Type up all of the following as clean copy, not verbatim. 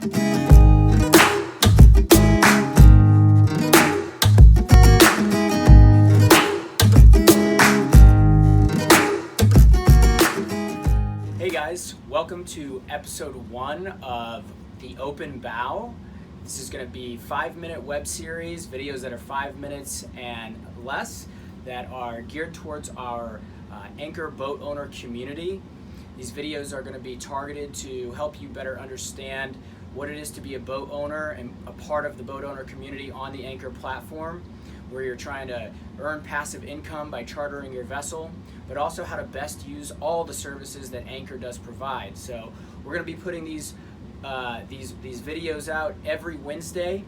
Hey guys, welcome to episode 1 of the Open B.O.W. This is going to be 5-minute web series, videos that are 5 minutes and less that are geared towards our Anchor boat owner community. These videos are going to be targeted to help you better understand what it is to be a boat owner and a part of the boat owner community on the Anchor platform, where you're trying to earn passive income by chartering your vessel, but also how to best use all the services that Anchor does provide. So we're going to be putting these videos out every Wednesday,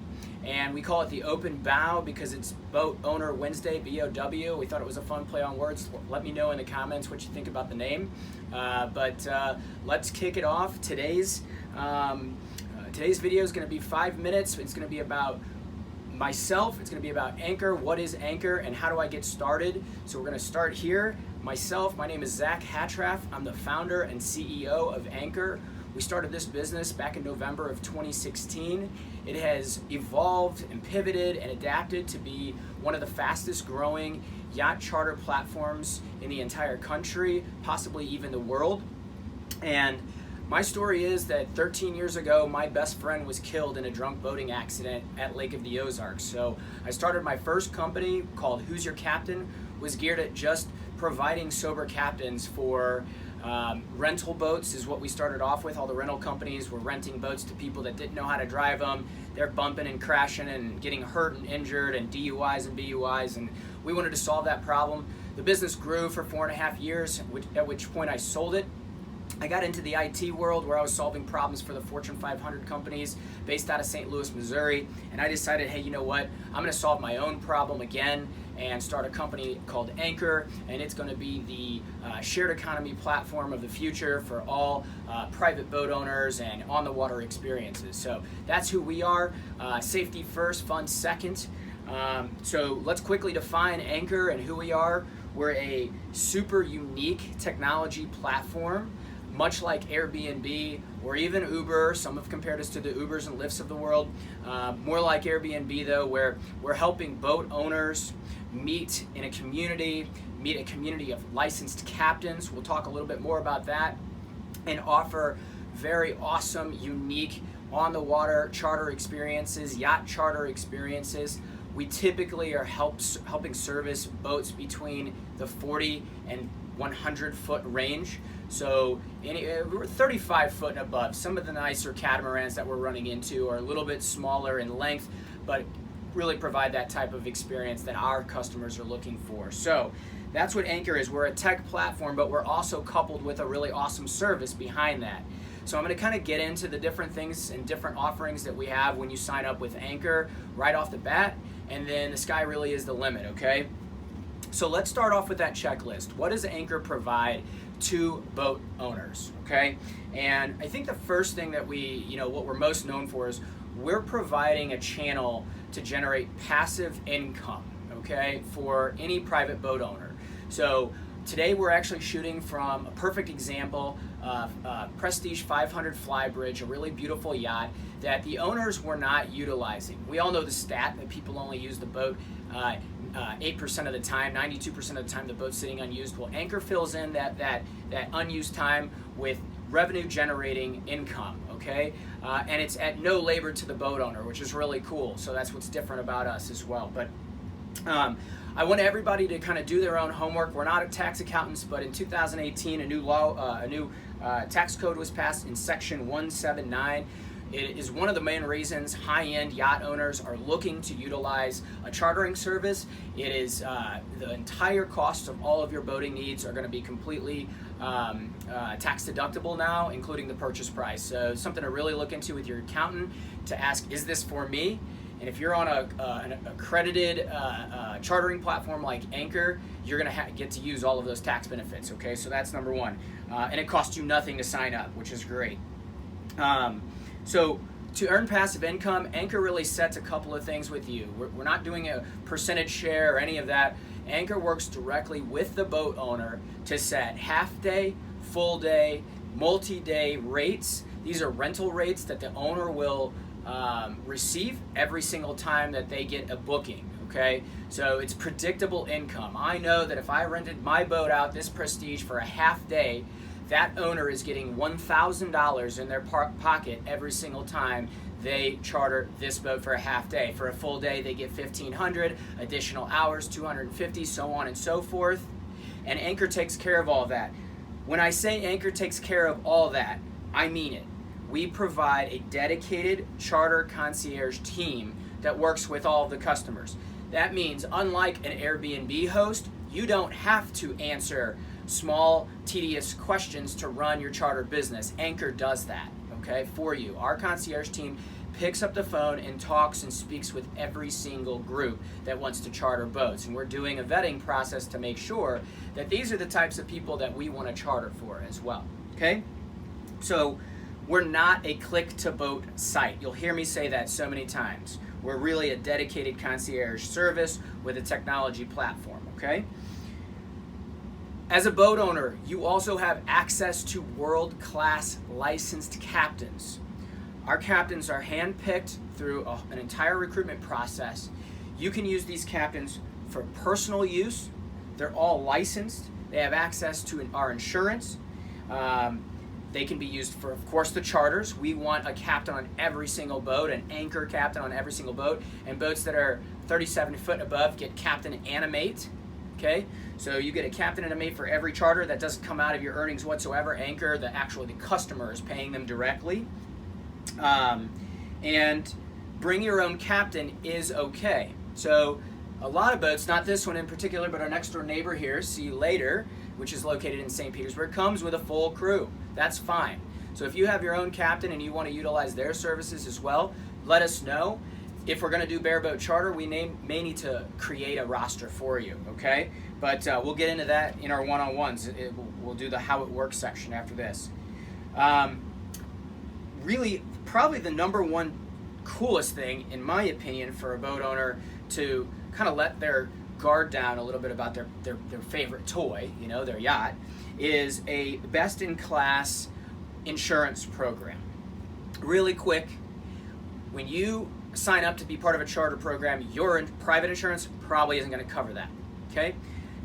and we call it the Open B.O.W. because it's Boat Owner Wednesday, B.O.W. We thought it was a fun play on words. Let me know in the comments what you think about the name. But let's kick it off. Today's video is going to be 5 minutes. It's going to be about myself. It's going to be about Anchor. What is Anchor and how do I get started? So we're going to start here. Myself, my name is Zach Hatraf. I'm the founder and CEO of Anchor. We started this business back in November of 2016. It has evolved and pivoted and adapted to be one of the fastest growing yacht charter platforms in the entire country, possibly even the world. And my story is that 13 years ago, my best friend was killed in a drunk boating accident at Lake of the Ozarks. So I started my first company called Who's Your Captain, was geared at just providing sober captains for rental boats is what we started off with. All the rental companies were renting boats to people that didn't know how to drive them. They're bumping and crashing and getting hurt and injured and DUIs and BUIs, and we wanted to solve that problem. The business grew for 4.5 years, at which point I sold it. I got into the IT world where I was solving problems for the Fortune 500 companies based out of St. Louis, Missouri, and I decided, hey, you know what? I'm going to solve my own problem again and start a company called Anchor, and it's going to be the shared economy platform of the future for all private boat owners and on-the-water experiences. So that's who we are. Safety first, fun second. So let's quickly define Anchor and who we are. We're a super unique technology platform, much like Airbnb or even Uber. Some have compared us to the Ubers and Lyfts of the world. More like Airbnb though, where we're helping boat owners meet a community of licensed captains. We'll talk a little bit more about that, and offer very awesome, unique on-the-water charter experiences, yacht charter experiences. We typically are helping service boats between the 40 and 100 foot range. So we're 35 foot and above. Some of the nicer catamarans that we're running into are a little bit smaller in length, but really provide that type of experience that our customers are looking for. So that's what Anchor is. We're a tech platform, but we're also coupled with a really awesome service behind that. So I'm going to kind of get into the different things and different offerings that we have when you sign up with Anchor right off the bat, and then the sky really is the limit, okay? So let's start off with that checklist. What does Anchor provide to boat owners, okay? And I think the first thing that what we're most known for is we're providing a channel to generate passive income, okay, for any private boat owner. So today we're actually shooting from a perfect example of Prestige 500 Flybridge, a really beautiful yacht that the owners were not utilizing. We all know the stat that people only use the boat 8% of the time, 92% of the time the boat's sitting unused. Well, Anchor fills in that unused time with revenue generating income, okay? And it's at no labor to the boat owner, which is really cool. So that's what's different about us as well. But I want everybody to kind of do their own homework. We're not tax accountants, but in 2018, a new tax code was passed in Section 179. It is one of the main reasons high-end yacht owners are looking to utilize a chartering service. It is the entire cost of all of your boating needs are going to be completely tax deductible now, including the purchase price. So something to really look into with your accountant to ask, is this for me? And if you're on an accredited chartering platform like Anchor, you're going to get to use all of those tax benefits, okay? So that's number one. And it costs you nothing to sign up, which is great. So to earn passive income, Anchor really sets a couple of things with you. We're not doing a percentage share or any of that. Anchor works directly with the boat owner to set half-day, full-day, multi-day rates These are rental rates that the owner will receive every single time that they get a booking. Okay, so it's predictable income. I know that if I rented my boat out, this Prestige, for a half day, that owner is getting $1,000 in their pocket every single time they charter this boat for a half day. For a full day, they get $1,500, additional hours, $250, so on and so forth. And Anchor takes care of all that. When I say Anchor takes care of all that, I mean it. We provide a dedicated charter concierge team that works with all of the customers. That means, unlike an Airbnb host, you don't have to answer small, tedious questions to run your charter business. Anchor does that, okay, for you. Our concierge team picks up the phone and talks and speaks with every single group that wants to charter boats. And we're doing a vetting process to make sure that these are the types of people that we want to charter for as well, okay? So we're not a click-to-boat site. You'll hear me say that so many times. We're really a dedicated concierge service with a technology platform, okay? As a boat owner, you also have access to world-class licensed captains. Our captains are handpicked through an entire recruitment process. You can use these captains for personal use. They're all licensed. They have access to our insurance. They can be used for, of course, the charters. We want a captain on every single boat, an Anchor captain on every single boat, and boats that are 37 foot above get captain animate. Okay, so you get a captain animate for every charter. That doesn't come out of your earnings whatsoever. Anchor, the customer is paying them directly. And bring your own captain is okay. So a lot of boats, not this one in particular, but our next door neighbor here, See You Later, which is located in St. Petersburg, comes with a full crew. That's fine. So if you have your own captain and you want to utilize their services as well, let us know. If we're going to do bareboat charter, we may need to create a roster for you, okay? But we'll get into that in our one-on-ones. We'll do the how it works section after this. Really, probably the number one coolest thing, in my opinion, for a boat owner to kind of let their guard down a little bit about their favorite toy, their yacht, is a best-in-class insurance program. Really quick, when you sign up to be part of a charter program, your private insurance probably isn't going to cover that, okay?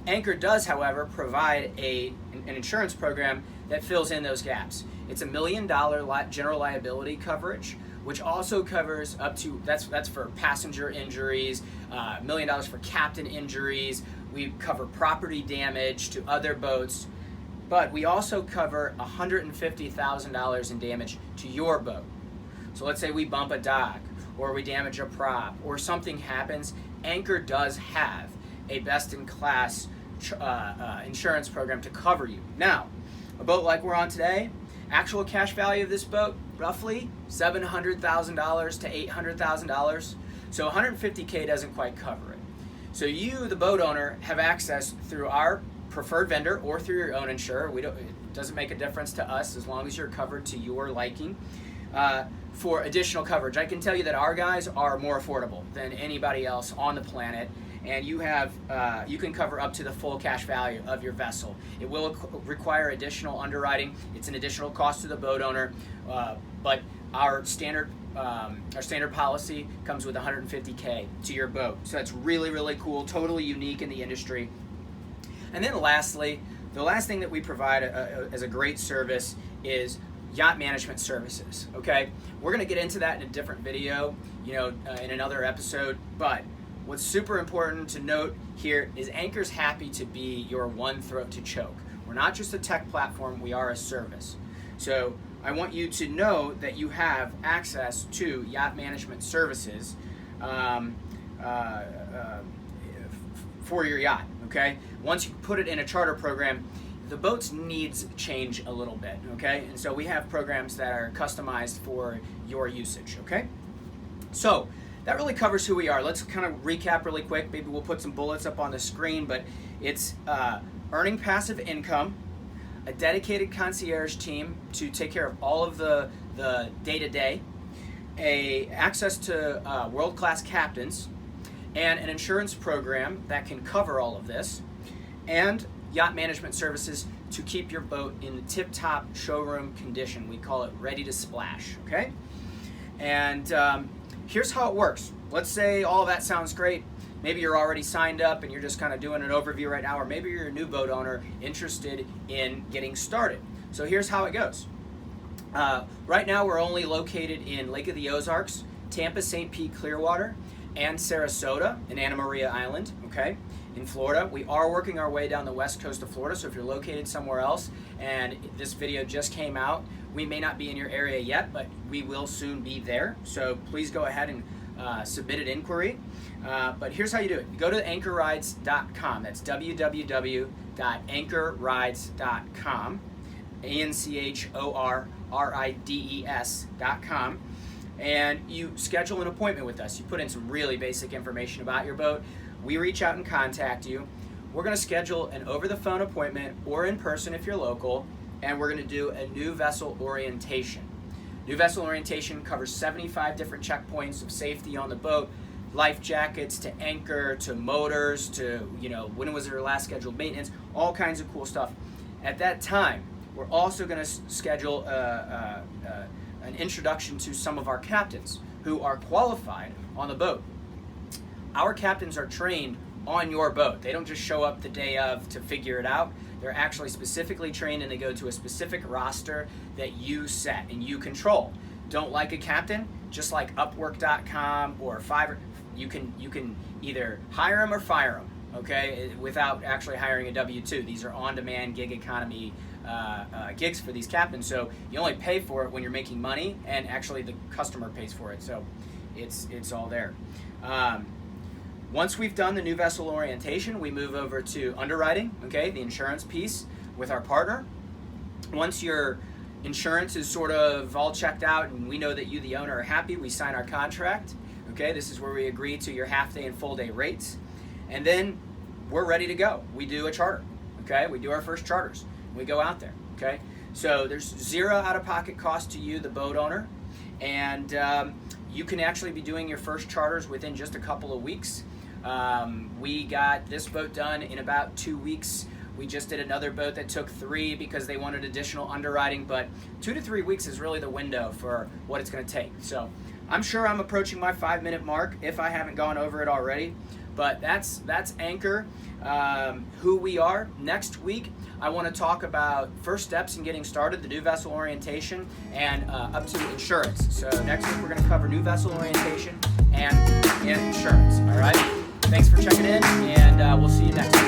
Anchor does, however, provide an insurance program that fills in those gaps. It's $1 million general liability coverage, which also covers up to, that's for passenger injuries, $1 million for captain injuries. We cover property damage to other boats, but we also cover $150,000 in damage to your boat. So let's say we bump a dock, or we damage a prop, or something happens. Anchor does have a best-in-class insurance program to cover you. Now, a boat like we're on today, actual cash value of this boat, roughly $700,000 to $800,000. So $150K doesn't quite cover it. So you, the boat owner, have access through our preferred vendor or through your own insurer. It doesn't make a difference to us as long as you're covered to your liking. For additional coverage, I can tell you that our guys are more affordable than anybody else on the planet, and you can cover up to the full cash value of your vessel. It will require additional underwriting. It's an additional cost to the boat owner, but our standard policy comes with $150K to your boat. So that's really, really cool, totally unique in the industry. And then lastly, the last thing that we provide as a great service is yacht management services, okay? We're gonna get into that in a different video, in another episode, but what's super important to note here is Anchor's happy to be your one throat to choke. We're not just a tech platform, we are a service. So I want you to know that you have access to yacht management services for your yacht, okay? Once you put it in a charter program, the boat's needs change a little bit, okay? And so we have programs that are customized for your usage, okay? So that really covers who we are. Let's kind of recap really quick. Maybe we'll put some bullets up on the screen, but it's earning passive income, a dedicated concierge team to take care of all of the day-to-day, access to world-class captains, and an insurance program that can cover all of this, and yacht management services to keep your boat in tip-top showroom condition. We call it ready to splash, okay? And here's how it works. Let's say all that sounds great. Maybe you're already signed up and you're just kind of doing an overview right now, or maybe you're a new boat owner interested in getting started. So here's how it goes. Right now we're only located in Lake of the Ozarks, Tampa, St. Pete, Clearwater, and Sarasota and Anna Maria Island, okay, in Florida. We are working our way down the west coast of Florida, so if you're located somewhere else and this video just came out, we may not be in your area yet, but we will soon be there. So please go ahead and submit an inquiry. But here's how you do it. You go to anchorrides.com. That's www.anchorrides.com. ANCHORRIDES.com. And you schedule an appointment with us. You put in some really basic information about your boat. We reach out and contact you. We're going to schedule an over-the-phone appointment or in person if you're local, and we're going to do a new vessel orientation. New vessel orientation covers 75 different checkpoints of safety on the boat, life jackets to anchor to motors to, when was your last scheduled maintenance, all kinds of cool stuff. At that time, we're also going to schedule an introduction to some of our captains who are qualified on the boat. Our captains are trained on your boat. They don't just show up the day of to figure it out. They're actually specifically trained, and they go to a specific roster that you set and you control. Don't like a captain? Just like Upwork.com or Fiverr, you can either hire them or fire them, okay, without actually hiring a W-2. These are on-demand gig economy gigs for these captains, so you only pay for it when you're making money, and actually the customer pays for it, so it's all there. Once we've done the new vessel orientation, we move over to underwriting, okay, the insurance piece with our partner. Once your insurance is sort of all checked out and we know that you, the owner, are happy, we sign our contract, okay? This is where we agree to your half-day and full-day rates, and then we're ready to go. We do a charter, okay? We do our first charters. We go out there, okay? So there's zero out-of-pocket cost to you, the boat owner, and you can actually be doing your first charters within just a couple of weeks. We got this boat done in about 2 weeks. We just did another boat that took 3 because they wanted additional underwriting, but 2 to 3 weeks is really the window for what it's going to take. So I'm sure I'm approaching my 5-minute mark if I haven't gone over it already, but that's Anchor, who we are. Next week, I want to talk about first steps in getting started, the new vessel orientation, and up to insurance. So next week, we're going to cover new vessel orientation and insurance, all right? Thanks for checking in, and we'll see you next week.